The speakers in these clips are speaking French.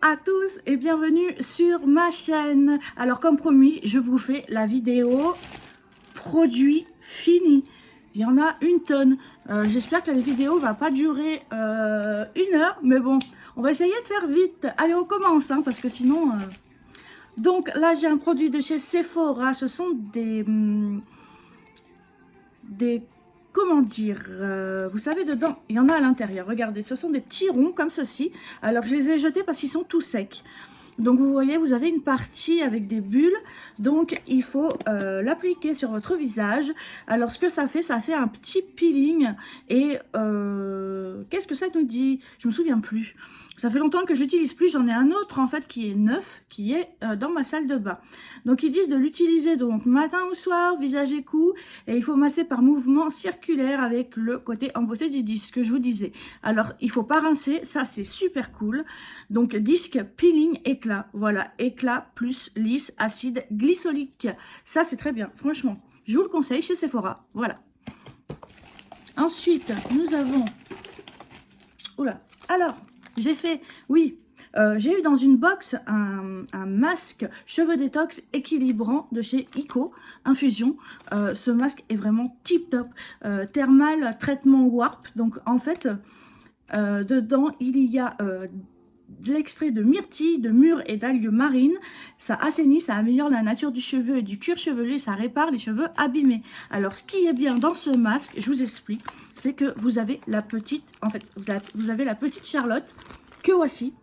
à tous et bienvenue sur ma chaîne. Alors comme promis, je vous fais la vidéo produit fini. Il y en a une tonne. J'espère que la vidéo va pas durer 1 heure, mais bon, on va essayer de faire vite. Allez, on commence, hein, parce que sinon... Donc là, j'ai un produit de chez Sephora. Ce sont des comment dire, vous savez, dedans, il y en a à l'intérieur. Regardez, ce sont des petits ronds comme ceci. Alors, je les ai jetés parce qu'ils sont tout secs. Donc, vous voyez, vous avez une partie avec des bulles. Donc, il faut l'appliquer sur votre visage. Alors, ce que ça fait un petit peeling. Et qu'est-ce que ça nous dit? Je me souviens plus. Ça fait longtemps que j'utilise plus. J'en ai un autre, en fait, qui est neuf, qui est dans ma salle de bain. Donc, ils disent de l'utiliser donc matin ou soir, visage et cou. Et il faut masser par mouvement circulaire avec le côté embossé du disque, que je vous disais. Alors, il faut pas rincer. Ça, c'est super cool. Donc, disque, peeling, éclat. Voilà, éclat plus lisse, acide, glycolique. Ça, c'est très bien. Franchement, je vous le conseille chez Sephora. Voilà. Ensuite, nous avons... Oula. Alors, j'ai fait... Oui, j'ai eu dans une box un masque cheveux détox équilibrant de chez Ico Infusion. Ce masque est vraiment tip top. Thermal traitement warp. Donc, en fait, dedans, il y a... de l'extrait de myrtille, de mûre et d'algues marines. Ça assainit, ça améliore la nature du cheveu et du cuir chevelu, ça répare les cheveux abîmés. Alors, ce qui est bien dans ce masque, je vous explique, c'est que vous avez la petite, en fait, vous avez la petite Charlotte, que voici.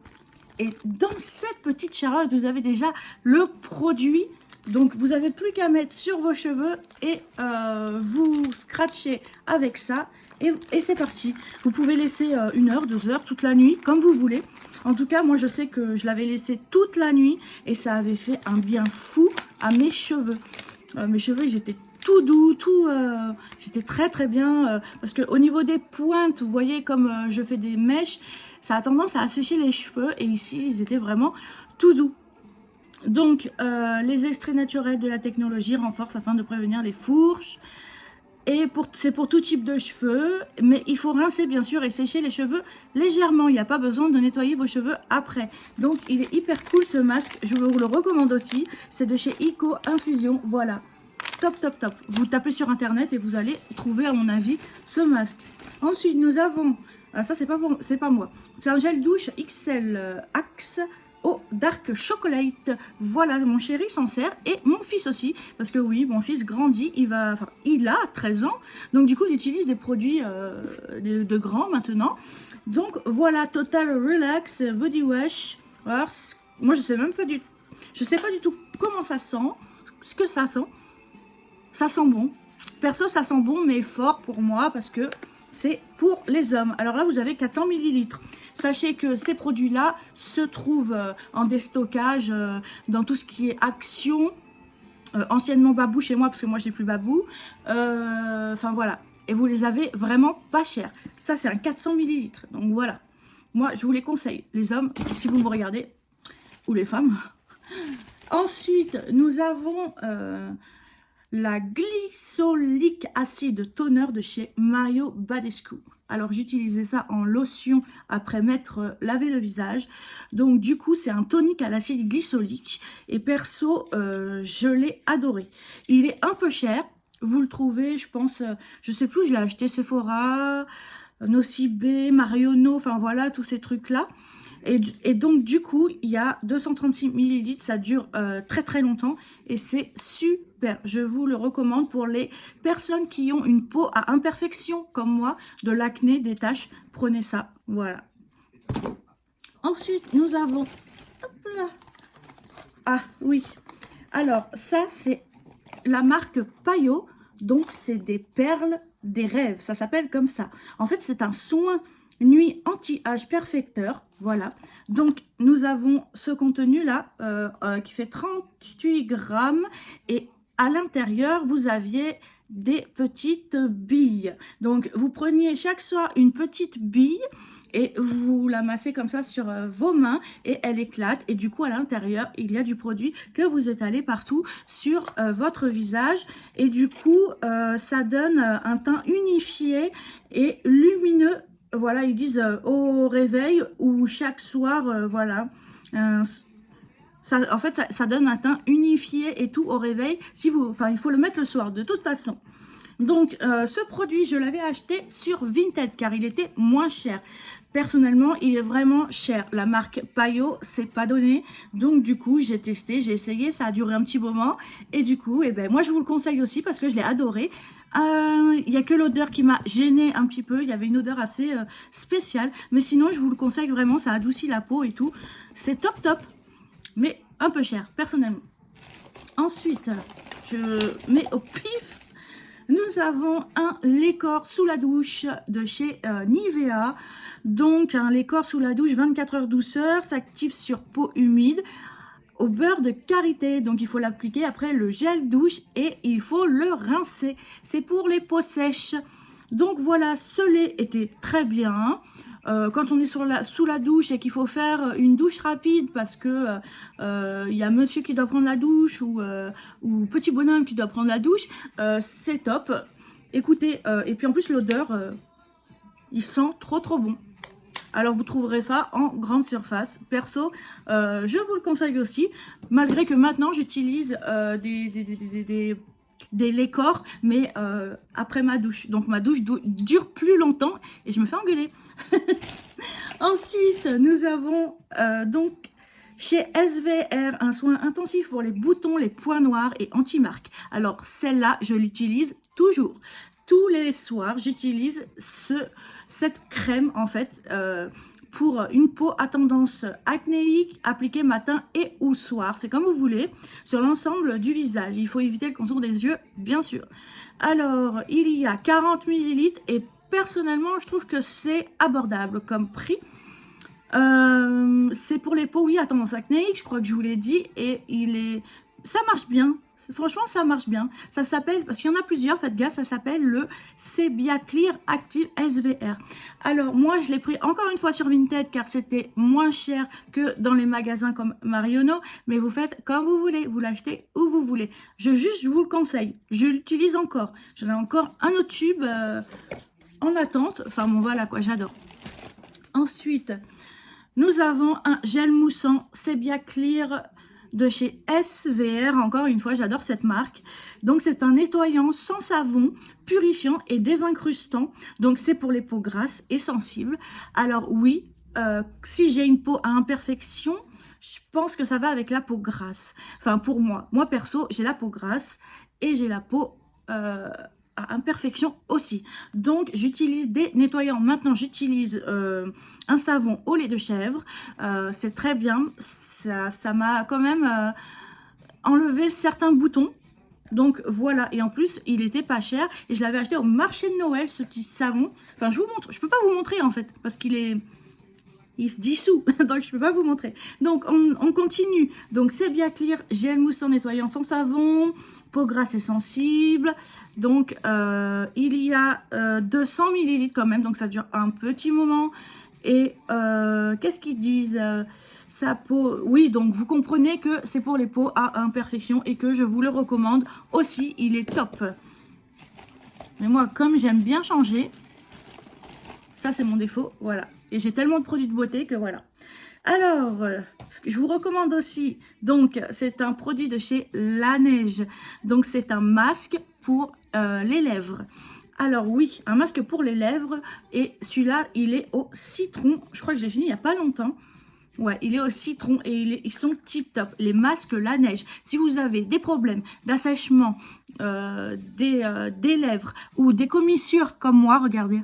Et dans cette petite Charlotte, vous avez déjà le produit. Donc, vous n'avez plus qu'à mettre sur vos cheveux et vous scratchez avec ça. Et c'est parti. Vous pouvez laisser 1 heure, 2 heures, toute la nuit, comme vous voulez. En tout cas, moi, je sais que je l'avais laissé toute la nuit et ça avait fait un bien fou à mes cheveux. Mes cheveux, ils étaient tout doux, c'était très très bien. Parce qu'au niveau des pointes, vous voyez, comme je fais des mèches, ça a tendance à assécher les cheveux. Et ici, ils étaient vraiment tout doux. Donc, les extraits naturels de la technologie renforcent afin de prévenir les fourches. Et c'est pour tout type de cheveux, mais il faut rincer bien sûr et sécher les cheveux légèrement. Il n'y a pas besoin de nettoyer vos cheveux après. Donc il est hyper cool ce masque, je vous le recommande aussi. C'est de chez Ico Infusion, voilà. Top, top, top. Vous tapez sur internet et vous allez trouver à mon avis ce masque. Ensuite nous avons, ah, ça c'est pas moi, c'est un gel douche XL Axe au dark chocolate. Voilà, mon chéri s'en sert et mon fils aussi, parce que oui, mon fils grandit, il a 13 ans, donc du coup il utilise des produits de grands maintenant. Donc voilà, Total Relax Body Wash. Alors, moi je sais pas du tout comment ça sent, ce que ça sent. Ça sent bon, perso ça sent bon, mais fort pour moi parce que c'est pour les hommes. Alors là, vous avez 400 millilitres. Sachez que ces produits-là se trouvent en déstockage dans tout ce qui est Action, anciennement Babou chez moi, parce que moi, j'ai plus Babou. Enfin, voilà. Et vous les avez vraiment pas cher. Ça, c'est un 400 millilitres. Donc, voilà. Moi, je vous les conseille. Les hommes, si vous me regardez, ou les femmes. Ensuite, nous avons... la glycolique acide toner de chez Mario Badescu. Alors j'utilisais ça en lotion après m'être lavé le visage. Donc du coup c'est un tonique à l'acide glycolique. Et perso je l'ai adoré. Il est un peu cher. Vous le trouvez, je pense, je sais plus, je l'ai acheté Sephora, Nocibé, Marionno, enfin voilà tous ces trucs là. Et donc du coup il y a 236 millilitres, ça dure très très longtemps et c'est super. Je vous le recommande pour les personnes qui ont une peau à imperfection comme moi, de l'acné, des taches, prenez ça, voilà. Ensuite nous avons, hop là, ah oui, alors ça c'est la marque Payot, donc c'est des perles des rêves, ça s'appelle comme ça. En fait c'est un soin nuit anti-âge perfecteur, voilà. Donc nous avons ce contenu là qui fait 38 grammes et à l'intérieur vous aviez des petites billes. Donc vous preniez chaque soir une petite bille et vous la massez comme ça sur vos mains et elle éclate et du coup à l'intérieur il y a du produit que vous étalez partout sur votre visage et du coup ça donne un teint unifié et lumineux. Voilà, ils disent au réveil ou chaque soir, voilà. En fait, ça donne un teint unifié et tout au réveil. Si vous, enfin, il faut le mettre le soir de toute façon. Donc, ce produit, je l'avais acheté sur Vinted car il était moins cher. Personnellement, il est vraiment cher. La marque Payot, c'est pas donné. Donc, du coup, j'ai testé, j'ai essayé. Ça a duré un petit moment. Et du coup, eh ben, moi, je vous le conseille aussi parce que je l'ai adoré. Il n'y a que l'odeur qui m'a gênée un petit peu. Il y avait une odeur assez spéciale. Mais sinon, je vous le conseille vraiment. Ça adoucit la peau et tout. C'est top top. Mais un peu cher, personnellement. Ensuite, je mets au pif. Nous avons un lait corps sous la douche de chez Nivea. Donc, un lait corps sous la douche 24 heures douceur, s'active sur peau humide au beurre de karité. Donc, il faut l'appliquer après le gel douche et il faut le rincer. C'est pour les peaux sèches. Donc, voilà, ce lait était très bien. Quand on est sous la douche et qu'il faut faire une douche rapide parce que y a monsieur qui doit prendre la douche ou petit bonhomme qui doit prendre la douche, c'est top. Écoutez, et puis en plus l'odeur, il sent trop bon. Alors vous trouverez ça en grande surface. Perso, je vous le conseille aussi, malgré que maintenant j'utilise des laits corps, mais après ma douche. Donc ma douche dure plus longtemps et je me fais engueuler. Ensuite, nous avons donc chez SVR un soin intensif pour les boutons, les points noirs et anti-marque. Alors celle-là, je l'utilise toujours. Tous les soirs, j'utilise cette crème en fait pour une peau à tendance acnéique, appliquée matin et ou soir. C'est comme vous voulez, sur l'ensemble du visage. Il faut éviter le contour des yeux, bien sûr. Alors, il y a 40 ml et personnellement, je trouve que c'est abordable comme prix. C'est pour les peaux, oui, à tendance acnéique, je crois que je vous l'ai dit, et ça marche bien. Franchement, ça marche bien. Ça s'appelle, parce qu'il y en a plusieurs, faites gaffe, ça s'appelle le Sebia Clear Active SVR. Alors, moi, je l'ai pris encore une fois sur Vinted, car c'était moins cher que dans les magasins comme Marionneau. Mais vous faites comme vous voulez, vous l'achetez où vous voulez. Je vous le conseille. Je l'utilise encore. J'en ai encore un autre tube en attente. Enfin, bon, voilà quoi, j'adore. Ensuite, nous avons un gel moussant Sebia Clear de chez SVR. Encore une fois, j'adore cette marque. Donc, c'est un nettoyant sans savon, purifiant et désincrustant. Donc, c'est pour les peaux grasses et sensibles. Alors, oui, si j'ai une peau à imperfection, je pense que ça va avec la peau grasse. Enfin, pour moi. Moi, perso, j'ai la peau grasse et j'ai la peau à imperfection aussi. Donc, j'utilise des nettoyants. Maintenant, j'utilise un savon au lait de chèvre. C'est très bien. Ça m'a quand même enlevé certains boutons. Donc, voilà. Et en plus, il était pas cher. Et je l'avais acheté au marché de Noël, ce petit savon. Enfin, je vous montre. Je peux pas vous montrer, en fait, parce il se dissout, donc je peux pas vous montrer. Donc, on continue. Donc, Sebia Clear, gel moussant nettoyant sans savon, peau grasse et sensible. Donc, il y a 200 ml quand même, donc ça dure un petit moment. Et qu'est-ce qu'ils disent sa peau, oui, donc vous comprenez que c'est pour les peaux à imperfection et que je vous le recommande aussi, il est top. Mais moi, comme j'aime bien changer, ça c'est mon défaut, voilà. Et j'ai tellement de produits de beauté que voilà. Alors, ce que je vous recommande aussi, donc c'est un produit de chez Laneige. Donc c'est un masque pour les lèvres. Alors oui, un masque pour les lèvres. Et celui-là, il est au citron. Je crois que j'ai fini il n'y a pas longtemps. Ouais, il est au citron et ils sont tip top. Les masques Laneige. Si vous avez des problèmes d'assèchement des lèvres ou des commissures comme moi, regardez.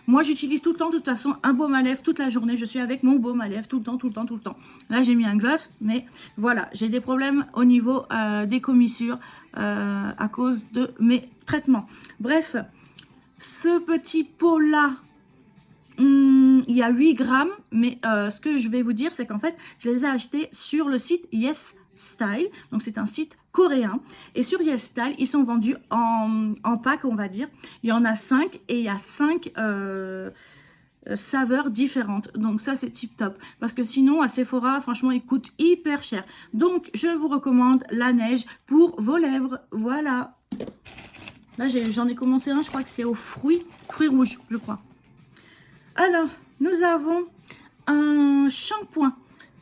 Moi, j'utilise tout le temps, de toute façon, un baume à lèvres toute la journée. Je suis avec mon baume à lèvres tout le temps, tout le temps, tout le temps. Là, j'ai mis un gloss, mais voilà, j'ai des problèmes au niveau des commissures à cause de mes traitements. Bref, ce petit pot-là, il y a 8 grammes, mais ce que je vais vous dire, c'est qu'en fait, je les ai achetés sur le site Yes Style. Donc, c'est un site coréen. Et sur Yes Style, ils sont vendus en pack, on va dire. Il y en a 5 et il y a 5 saveurs différentes. Donc, ça, c'est tip top. Parce que sinon, à Sephora, franchement, ils coûtent hyper cher. Donc, je vous recommande Laneige pour vos lèvres. Voilà. Là, j'en ai commencé un, je crois que c'est aux fruits rouges, je crois. Alors, nous avons un shampoing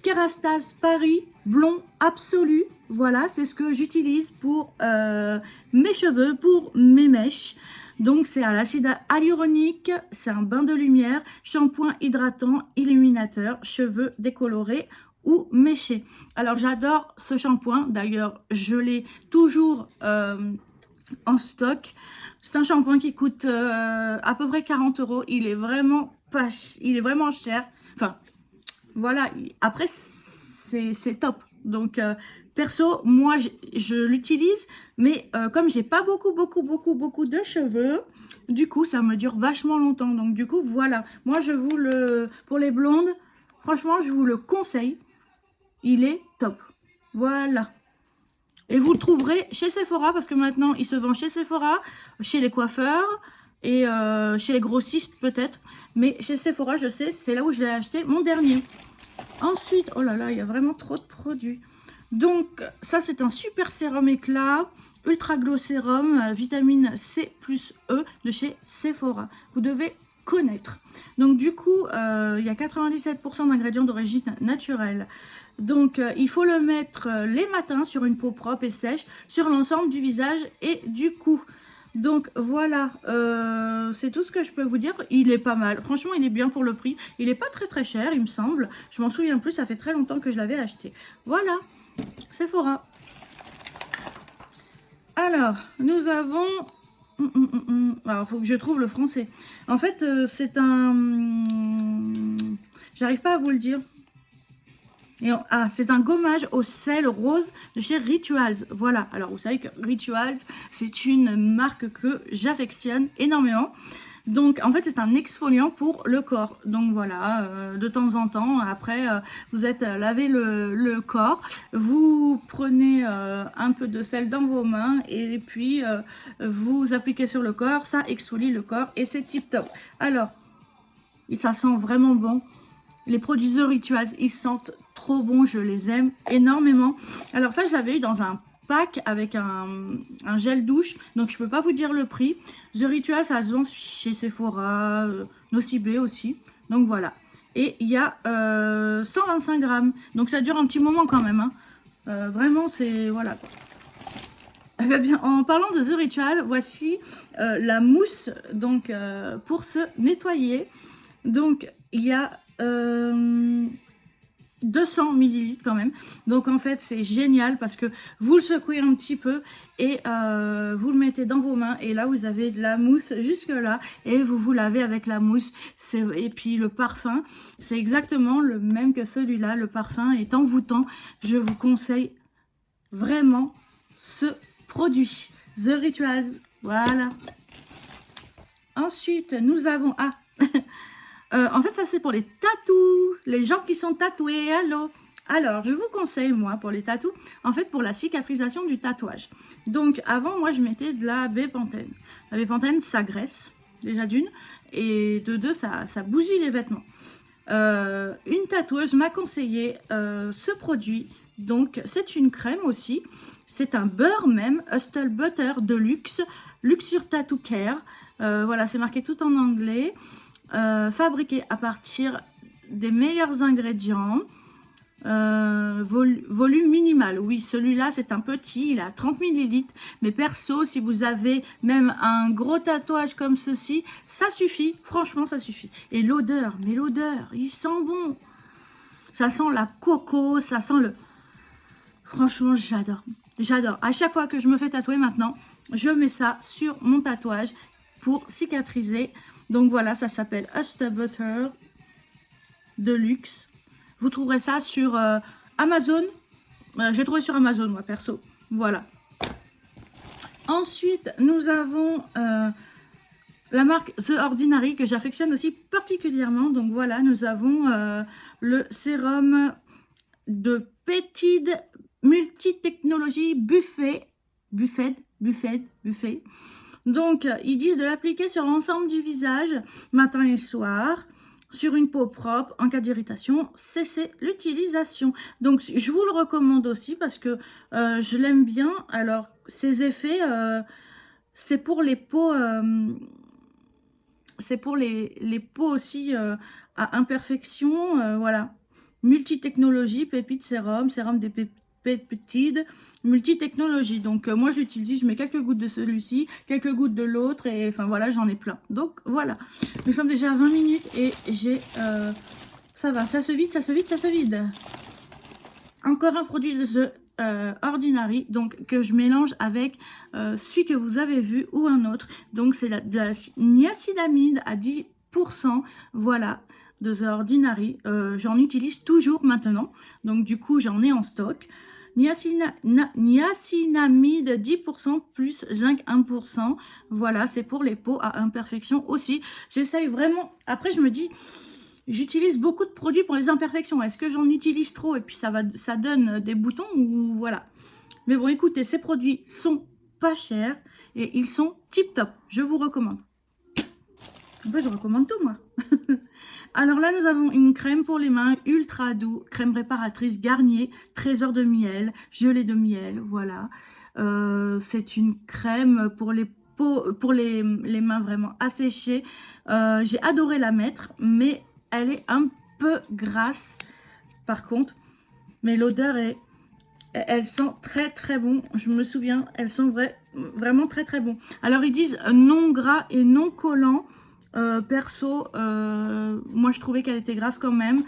Kerastase Paris Blond Absolu. Voilà, c'est ce que j'utilise pour mes cheveux, pour mes mèches. Donc, c'est à l'acide hyaluronique, c'est un bain de lumière, shampoing hydratant, illuminateur, cheveux décolorés ou méchés. Alors, j'adore ce shampoing. D'ailleurs, je l'ai toujours en stock. C'est un shampoing qui coûte à peu près 40 €. Il est vraiment pas, il est vraiment cher. Enfin, voilà. Après, c'est top. Donc, perso, moi, je l'utilise, mais comme j'ai pas beaucoup de cheveux, du coup, ça me dure vachement longtemps. Donc, du coup, voilà. Moi, pour les blondes, franchement, je vous le conseille. Il est top. Voilà. Et vous le trouverez chez Sephora, parce que maintenant, il se vend chez Sephora, chez les coiffeurs et chez les grossistes peut-être. Mais chez Sephora, je sais, c'est là où je l'ai acheté, mon dernier. Ensuite, oh là là, il y a vraiment trop de produits. Donc, ça, c'est un super sérum éclat, Ultra Glow Sérum, vitamine C plus E de chez Sephora. Vous devez connaître. Donc, du coup, il y a 97% d'ingrédients d'origine naturelle. Donc, il faut le mettre les matins sur une peau propre et sèche, sur l'ensemble du visage et du cou. Donc voilà, c'est tout ce que je peux vous dire. Il est pas mal, franchement il est bien pour le prix. Il est pas très cher il me semble. Je m'en souviens plus, ça fait très longtemps que je l'avais acheté. Voilà, Sephora. Alors, nous avons... Alors, il faut que je trouve le français. En fait, c'est un... J'arrive pas à vous le dire. C'est un gommage au sel rose de chez Rituals. Voilà, alors vous savez que Rituals, c'est une marque que j'affectionne énormément. Donc, en fait, c'est un exfoliant pour le corps. Donc, voilà, de temps en temps, après, vous êtes lavé le corps, vous prenez un peu de sel dans vos mains et puis vous appliquez sur le corps. Ça exfolie le corps et c'est tip top. Alors, ça sent vraiment bon. Les produits The Rituals, ils sentent trop bon, je les aime énormément. Alors ça, je l'avais eu dans un pack avec un gel douche, donc je peux pas vous dire le prix. The Rituals, ça se vend chez Sephora, Nocibé aussi, donc voilà. Et il y a 125 grammes, donc ça dure un petit moment quand même. Hein. Vraiment, c'est... voilà quoi. Eh bien, en parlant de The Ritual, voici la mousse donc pour se nettoyer. Donc, il y a 200 millilitres quand même. Donc, en fait, c'est génial parce que vous le secouez un petit peu et vous le mettez dans vos mains. Et là, vous avez de la mousse jusque là et vous vous lavez avec la mousse. Et puis, le parfum, c'est exactement le même que celui-là. Le parfum est envoûtant. Je vous conseille vraiment ce produit. The Rituals. Voilà. Ensuite, nous avons... en fait, ça c'est pour les tatous, les gens qui sont tatoués, allô. Alors, je vous conseille, moi, pour les tatous, en fait, pour la cicatrisation du tatouage. Donc, avant, moi, je mettais de la bépantène. La bépantène, ça graisse, déjà d'une, et de deux, ça bousille les vêtements. Une tatoueuse m'a conseillé ce produit. Donc, c'est une crème aussi. C'est un beurre même, Hustle Butter de luxe, Luxure Tattoo Care. Voilà, c'est marqué tout en anglais. Fabriqué à partir des meilleurs ingrédients, volume minimal. Oui, celui-là c'est un petit, il a 30 millilitres, mais perso, si vous avez même un gros tatouage comme ceci, ça suffit, franchement ça suffit. Et l'odeur, mais l'odeur, il sent bon, ça sent la coco, ça sent le... Franchement, j'adore, j'adore. À chaque fois que je me fais tatouer maintenant, je mets ça sur mon tatouage pour cicatriser. Donc voilà, ça s'appelle Hustle Butter de luxe. Vous trouverez ça sur Amazon. J'ai trouvé sur Amazon, moi, perso. Voilà. Ensuite, nous avons la marque The Ordinary, que j'affectionne aussi particulièrement. Donc voilà, nous avons le sérum de Petite Multitechnologie Buffet. Donc, ils disent de l'appliquer sur l'ensemble du visage, matin et soir, sur une peau propre. En cas d'irritation, cessez l'utilisation. Donc, je vous le recommande aussi parce que je l'aime bien. Alors, ces effets, c'est pour les peaux, c'est pour les peaux aussi à imperfection, voilà. multitechnologie, pépite sérum, sérum des peptides, multitechnologie. Donc moi j'utilise, je mets quelques gouttes de celui-ci, quelques gouttes de l'autre, et enfin voilà, j'en ai plein. Donc voilà, nous sommes déjà à 20 minutes et j'ai... ça va, ça se vide, ça se vide, ça se vide. Encore un produit de ce Ordinary, donc que je mélange avec celui que vous avez vu ou un autre. Donc c'est de la niacinamide à 10%, voilà, de The Ordinary. J'en utilise toujours maintenant, donc du coup j'en ai en stock. Niacinamide 10% plus zinc 1%, voilà, c'est pour les peaux à imperfection aussi. J'essaye vraiment, après je me dis... J'utilise beaucoup de produits pour les imperfections. Est-ce que j'en utilise trop et puis ça donne des boutons ou voilà. Mais bon, écoutez, ces produits sont pas chers et ils sont tip top. Je vous recommande. En fait, je recommande tout, moi. Alors là, nous avons une crème pour les mains ultra doux, crème réparatrice Garnier, trésor de miel, gelée de miel, voilà. C'est une crème pour les peaux, pour les mains vraiment asséchées. J'ai adoré la mettre, mais elle est un peu grasse par contre, mais l'odeur est, elle sent très très bon. Je me souviens, elles sont vraiment très très bon. Alors ils disent non gras et non collant. Perso, moi je trouvais qu'elle était grasse quand même.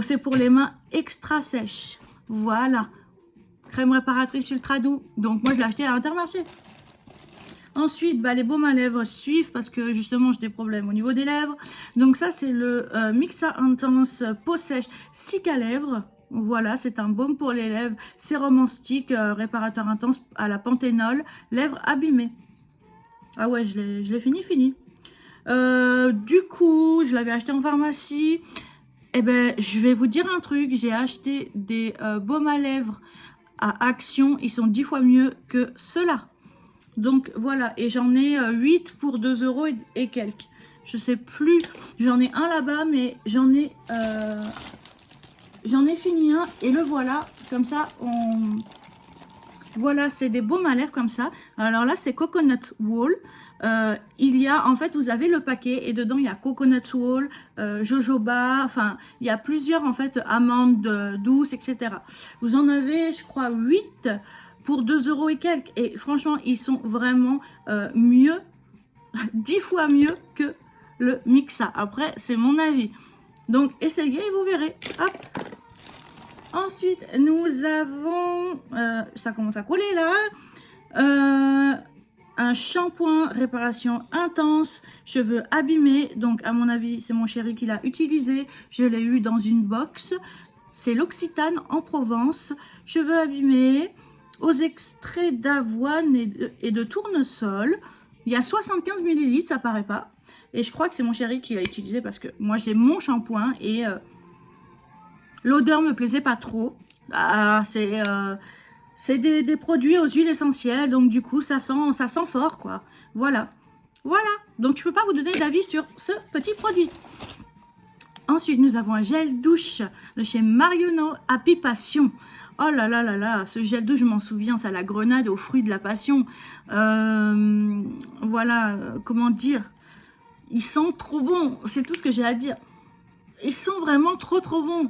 C'est pour les mains extra sèches. Voilà, crème réparatrice ultra doux. Donc moi je l'ai acheté à l'Intermarché. Ensuite, bah, les baumes à lèvres suivent parce que justement j'ai des problèmes au niveau des lèvres. Donc ça c'est le Mixa Intense peau sèche cic à lèvres. Voilà, c'est un baume pour les lèvres, sérum en stick, réparateur intense à la panthénol, lèvres abîmées. Ah ouais, je l'ai fini. Du coup, je l'avais acheté en pharmacie. Eh ben, je vais vous dire un truc, j'ai acheté des baumes à lèvres à Action, ils sont 10 fois mieux que ceux-là. Donc voilà, et j'en ai 8 pour 2 € et quelques. Je sais plus, j'en ai un là-bas, mais j'en ai fini un et le voilà. Comme ça, voilà, c'est des baumes à lèvres comme ça. Alors là, c'est Coconut Wall. Il y a, en fait, vous avez le paquet et dedans, il y a Coconut Wall, jojoba, enfin, il y a plusieurs, en fait, amandes douces, etc. Vous en avez, je crois, 8 pour 2 € et quelques. Et franchement, ils sont vraiment mieux, 10 fois mieux que le Mixa. Après, c'est mon avis. Donc, essayez et vous verrez. Hop. Ensuite, nous avons... ça commence à coller là. Un shampoing réparation intense, cheveux abîmés. Donc, à mon avis, c'est mon chéri qui l'a utilisé. Je l'ai eu dans une box. C'est l'Occitane en Provence. Cheveux abîmés, aux extraits d'avoine et de tournesol. Il y a 75 ml, ça paraît pas. Et je crois que c'est mon chéri qui l'a utilisé parce que moi, j'ai mon shampoing et l'odeur me plaisait pas trop. Ah, c'est des produits aux huiles essentielles, donc du coup, ça sent fort, quoi. Voilà. Voilà. Donc, je peux pas vous donner d'avis sur ce petit produit. Ensuite, nous avons un gel douche de chez Marionneau Happy Passion. Oh là là là là, ce gel douche, je m'en souviens, c'est à la grenade, aux fruits de la passion. Voilà, comment dire. Ils sont trop bons, c'est tout ce que j'ai à dire. Ils sont vraiment trop bons.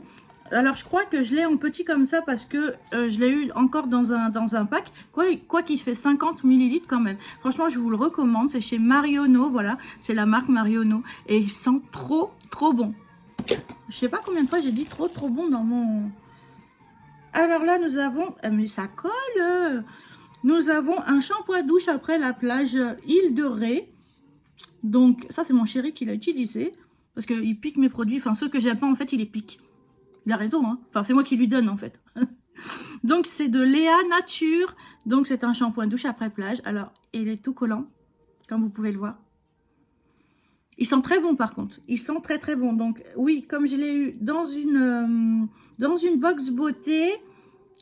Alors, je crois que je l'ai en petit comme ça parce que je l'ai eu encore dans un pack. Quoi qu'il fait 50 ml quand même. Franchement, je vous le recommande. C'est chez Marionneau, voilà. C'est la marque Marionneau. Et ils sont trop bons. Je sais pas combien de fois j'ai dit trop bon dans mon... Alors là, nous avons... mais ça colle. Nous avons un shampoing douche après la plage Île de Ré. Donc, ça, c'est mon chéri qui l'a utilisé. Parce qu'il pique mes produits. Enfin, ceux que j'aime pas, en fait, il les pique. Il a raison, hein. Enfin, c'est moi qui lui donne, en fait. Donc, c'est de Léa Nature. Donc, c'est un shampoing douche après plage. Alors, il est tout collant, comme vous pouvez le voir. Ils sont très bons, par contre. Ils sont très bons. Donc, oui, comme je l'ai eu dans une box beauté,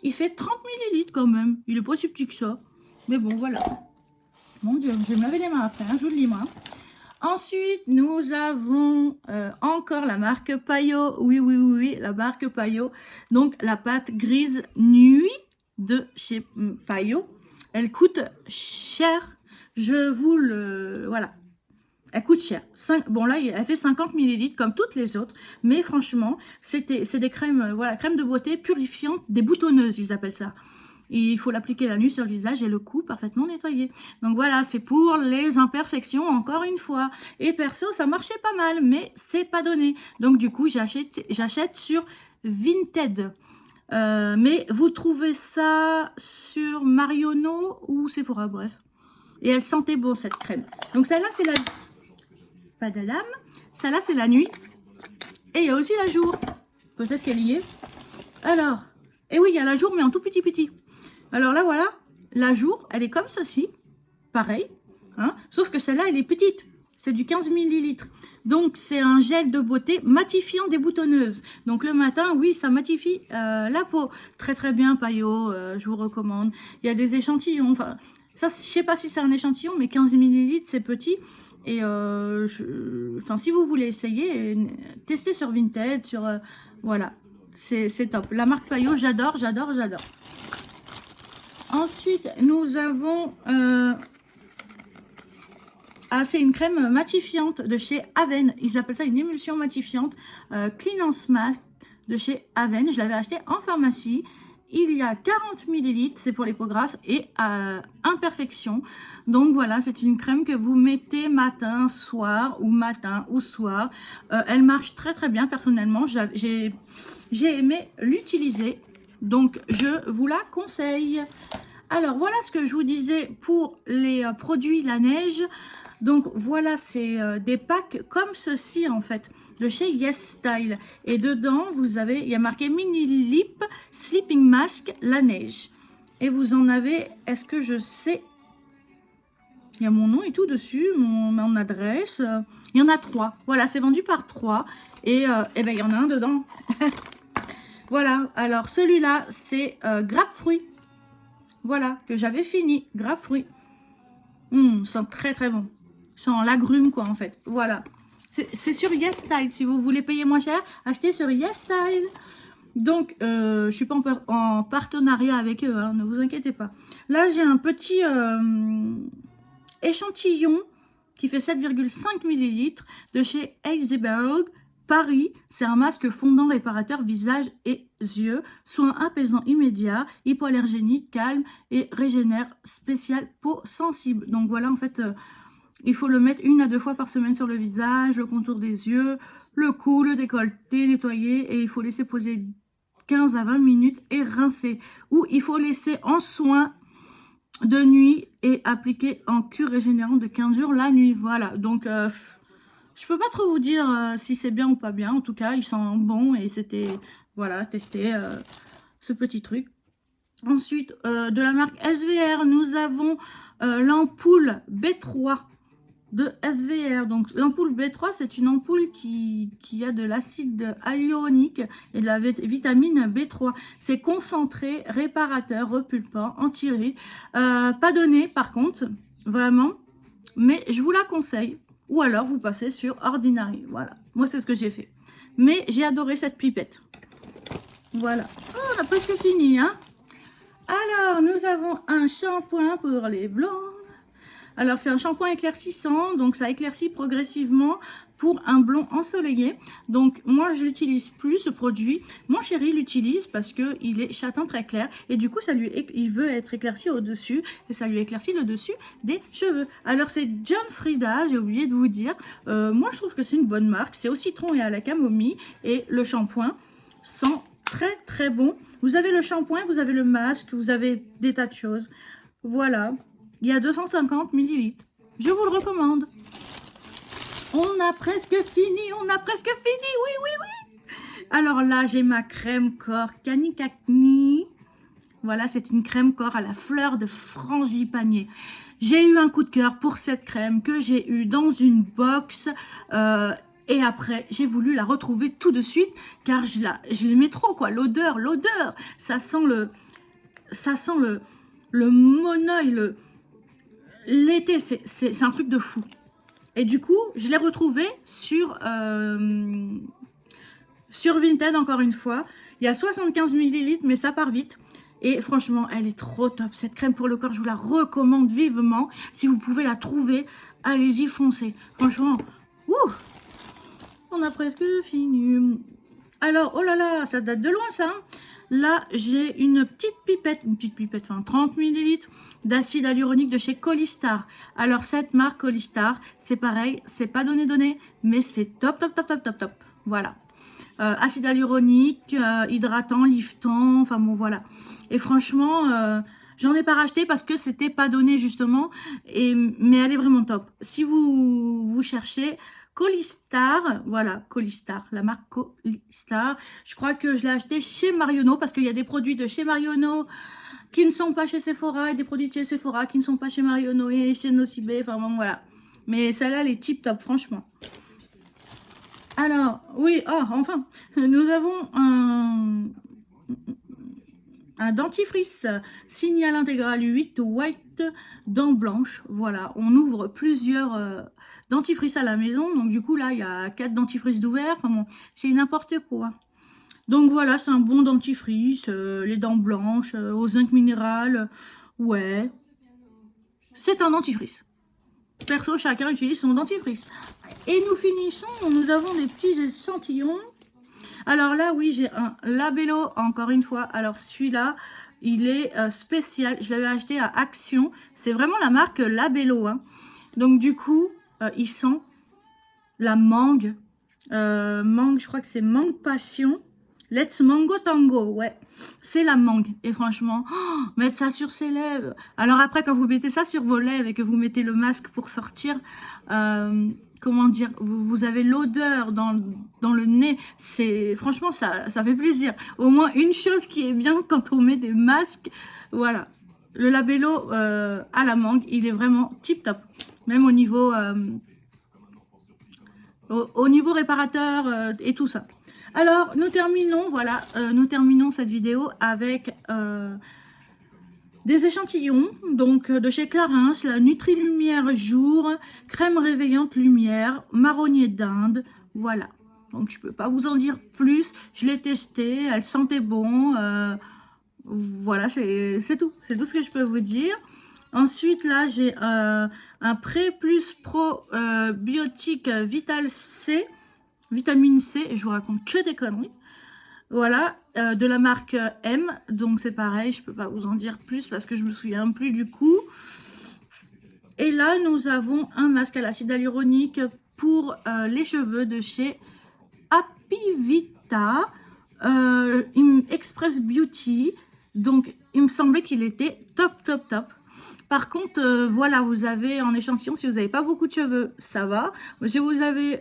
il fait 30 ml quand même. Il est pas si petit que ça. Mais bon, voilà. Mon Dieu, je vais me laver les mains après, hein, je vous le dis, moi. Ensuite, nous avons encore la marque Payot. Oui, la marque Payot. Donc, la pâte grise nuit de chez Payot. Elle coûte cher. Je vous le... Voilà. Elle coûte cher. Bon là, elle fait 50 millilitres comme toutes les autres. Mais franchement, c'est des crèmes, voilà, crèmes de beauté purifiantes, des boutonneuses, ils appellent ça. Et il faut l'appliquer la nuit sur le visage et le cou parfaitement nettoyé. Donc voilà, c'est pour les imperfections, encore une fois. Et perso, ça marchait pas mal, mais c'est pas donné. Donc du coup, j'achète sur Vinted. Mais vous trouvez ça sur Marionneau ou Sephora, bref. Et elle sentait bon, cette crème. Donc celle-là, c'est la... Pas de lame. Celle-là, c'est la nuit. Et il y a aussi la jour. Peut-être qu'elle y est. Alors, et oui, il y a la jour, mais en tout petit. Alors là, voilà. La jour, elle est comme ceci. Pareil. Hein, sauf que celle-là, elle est petite. C'est du 15 millilitres. Donc, c'est un gel de beauté matifiant des boutonneuses. Donc, le matin, oui, ça matifie la peau. Très, très bien, Payot. Je vous recommande. Il y a des échantillons. Enfin, ça, je sais pas si c'est un échantillon, mais 15 millilitres, c'est petit. Et si vous voulez essayer, testez sur Vinted, voilà, c'est top. La marque Payot, j'adore. Ensuite, nous avons, c'est une crème matifiante de chez Aven. Ils appellent ça une émulsion matifiante, Cleanance Mask de chez Aven. Je l'avais acheté en pharmacie. Il y a 40 millilitres, c'est pour les peaux grasses et imperfection. Donc voilà, c'est une crème que vous mettez matin, soir ou soir. Elle marche très très bien personnellement. J'ai aimé l'utiliser. Donc je vous la conseille. Alors voilà ce que je vous disais pour les produits la neige. Donc voilà, c'est des packs comme ceci en fait, de chez Yes Style. Et dedans, vous avez, il y a marqué Mini Lip Sleeping Mask la neige. Et vous en avez, est-ce que je sais, il y a mon nom et tout dessus, mon adresse. Il y en a 3. Voilà, c'est vendu par 3. Et ben il y en a un dedans. Voilà, alors celui-là, c'est grapefruit. Voilà, que j'avais fini, grapefruit. Sent très très bon. Sans l'agrume quoi en fait. Voilà. C'est sur Yes Style. Si vous voulez payer moins cher, achetez sur Yes Style. Donc, je suis pas en partenariat avec eux, hein, ne vous inquiétez pas. Là, j'ai un petit échantillon qui fait 7,5 millilitres de chez Heidelberg Paris. C'est un masque fondant réparateur visage et yeux, soin apaisant immédiat, hypoallergénique, calme et régénère spécial peau sensible. Donc voilà, en fait, il faut le mettre 1 à 2 fois par semaine sur le visage, le contour des yeux, le cou, le décolleté, nettoyer, et il faut laisser poser 15 à 20 minutes et rincer. Ou il faut laisser en soin de nuit et appliquer en cure régénérant de 15 jours la nuit. Voilà, donc je peux pas trop vous dire si c'est bien ou pas bien. En tout cas, il sent bon et c'était, voilà, tester ce petit truc. Ensuite, de la marque SVR, nous avons l'ampoule B3 de SVR. Donc l'ampoule B3, c'est une ampoule qui a de l'acide hyaluronique et de la vitamine B3. C'est concentré, réparateur, repulpant, anti-rides. Pas donné par contre, vraiment, mais je vous la conseille. Ou alors vous passez sur Ordinary. Voilà, moi c'est ce que j'ai fait. Mais j'ai adoré cette pipette. Voilà. Oh, on a presque fini, hein. Alors, nous avons un shampoing pour les blondes. Alors, c'est un shampoing éclaircissant, donc ça éclaircit progressivement pour un blond ensoleillé. Donc, moi, je n'utilise plus ce produit. Mon chéri l'utilise parce qu'il est châtain très clair. Et du coup, il veut être éclairci au-dessus. Et ça lui éclaircit le dessus des cheveux. Alors, c'est John Frieda, j'ai oublié de vous dire. Moi, je trouve que c'est une bonne marque. C'est au citron et à la camomille. Et le shampoing sent très, très bon. Vous avez le shampoing, vous avez le masque, vous avez des tas de choses. Voilà. Il y a 250 millilitres. Je vous le recommande. On a presque fini, oui. Alors là, j'ai ma crème corps Kanikakni. Voilà, c'est une crème corps à la fleur de frangipanier. J'ai eu un coup de cœur pour cette crème que j'ai eue dans une box. Et après, j'ai voulu la retrouver tout de suite car je l'aimais trop, quoi. L'odeur. Ça sent le monoeil, l'été, c'est un truc de fou. Et du coup, je l'ai retrouvée sur Vinted, encore une fois. Il y a 75 millilitres, mais ça part vite. Et franchement, elle est trop top. Cette crème pour le corps, je vous la recommande vivement. Si vous pouvez la trouver, allez-y, foncez. Franchement, ouh, on a presque fini. Alors, oh là là, ça date de loin ça. Hein. Là, j'ai une petite pipette, enfin 30 ml d'acide hyaluronique de chez Colistar. Alors, cette marque Colistar, c'est pareil, c'est pas donné, mais c'est top. Voilà. Acide hyaluronique, hydratant, liftant, enfin bon, voilà. Et franchement, j'en ai pas racheté parce que c'était pas donné justement, mais elle est vraiment top. Si vous cherchez Colistar, voilà, Colistar, la marque Colistar. Je crois que je l'ai acheté chez Marionneau parce qu'il y a des produits de chez Marionneau qui ne sont pas chez Sephora et des produits de chez Sephora qui ne sont pas chez Marionneau et chez Nocibé, enfin bon, voilà. Mais celle-là, elle est tip top, franchement. Alors, oui, oh, enfin, nous avons un dentifrice Signal Intégral 8 White dents blanches. Voilà, on ouvre plusieurs dentifrices à la maison. Donc du coup, là, il y a 4 dentifrices d'ouvert. Enfin bon, c'est n'importe quoi. Donc voilà, c'est un bon dentifrice. Les dents blanches, au zinc minéral. Ouais, c'est un dentifrice. Perso, chacun utilise son dentifrice. Et nous finissons, nous avons des petits échantillons. Alors là, oui, j'ai un Labello, encore une fois. Alors celui-là, il est spécial. Je l'avais acheté à Action. C'est vraiment la marque Labello. Hein. Donc du coup, il sent la mangue. Mangue, je crois que c'est mangue passion. Let's Mango Tango, ouais. C'est la mangue. Et franchement, mettre ça sur ses lèvres. Alors après, quand vous mettez ça sur vos lèvres et que vous mettez le masque pour sortir, comment dire, vous avez l'odeur dans le nez. C'est franchement, ça fait plaisir. Au moins, une chose qui est bien quand on met des masques, voilà. Le Labello à la mangue, il est vraiment tip top. Même au niveau, au niveau réparateur et tout ça. Alors, nous terminons, voilà, nous terminons cette vidéo avec des échantillons, donc de chez Clarins, la Nutri Lumière Jour, crème réveillante lumière, marronnier d'Inde, voilà. Donc, je peux pas vous en dire plus, je l'ai testé, elle sentait bon, voilà, c'est tout ce que je peux vous dire. Ensuite, là, j'ai un Pré Plus Pro Biotique Vital C, vitamine C, et je vous raconte que des conneries. Voilà, de la marque M, donc c'est pareil, je peux pas vous en dire plus parce que je me souviens plus du coup. Et là, nous avons un masque à l'acide hyaluronique pour les cheveux de chez Happy Vita Express Beauty. Donc, il me semblait qu'il était top. Par contre, voilà, vous avez en échantillon, si vous n'avez pas beaucoup de cheveux, ça va. Si vous avez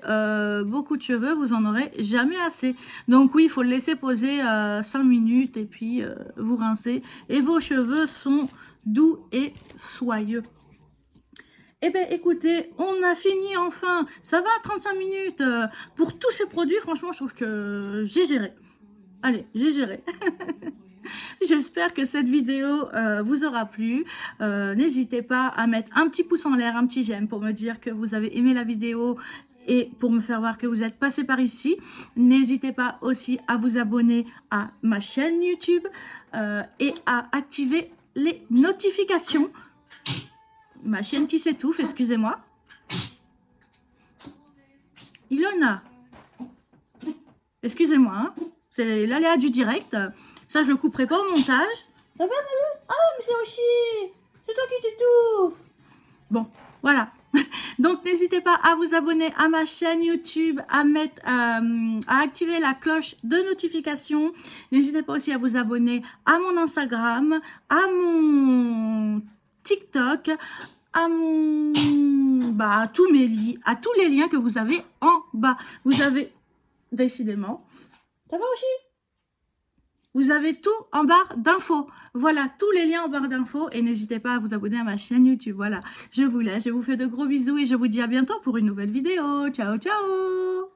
beaucoup de cheveux, vous en aurez jamais assez. Donc oui, il faut le laisser poser 5 minutes et puis vous rincez. Et vos cheveux sont doux et soyeux. Eh bien, écoutez, on a fini enfin. Ça va, 35 minutes. Pour tous ces produits, franchement, je trouve que j'ai géré. Allez, j'ai géré. J'espère que cette vidéo vous aura plu. N'hésitez pas à mettre un petit pouce en l'air, un petit j'aime pour me dire que vous avez aimé la vidéo et pour me faire voir que vous êtes passé par ici. N'hésitez pas aussi à vous abonner à ma chaîne YouTube et à activer les notifications. Ma chienne qui s'étouffe, excusez-moi. Ilona, excusez-moi, hein, c'est l'aléa du direct. Ça, je le couperai pas au montage. Ça va, Malu? Ah, mais c'est Oshi! C'est toi qui t'étouffes! Bon, voilà. Donc, n'hésitez pas à vous abonner à ma chaîne YouTube, à activer la cloche de notification. N'hésitez pas aussi à vous abonner à mon Instagram, à mon TikTok, à tous les liens que vous avez en bas. Vous avez, décidément, ça va Oshi? Vous avez tout en barre d'infos. Voilà, tous les liens en barre d'infos. Et n'hésitez pas à vous abonner à ma chaîne YouTube. Voilà, je vous laisse, je vous fais de gros bisous et je vous dis à bientôt pour une nouvelle vidéo. Ciao, ciao!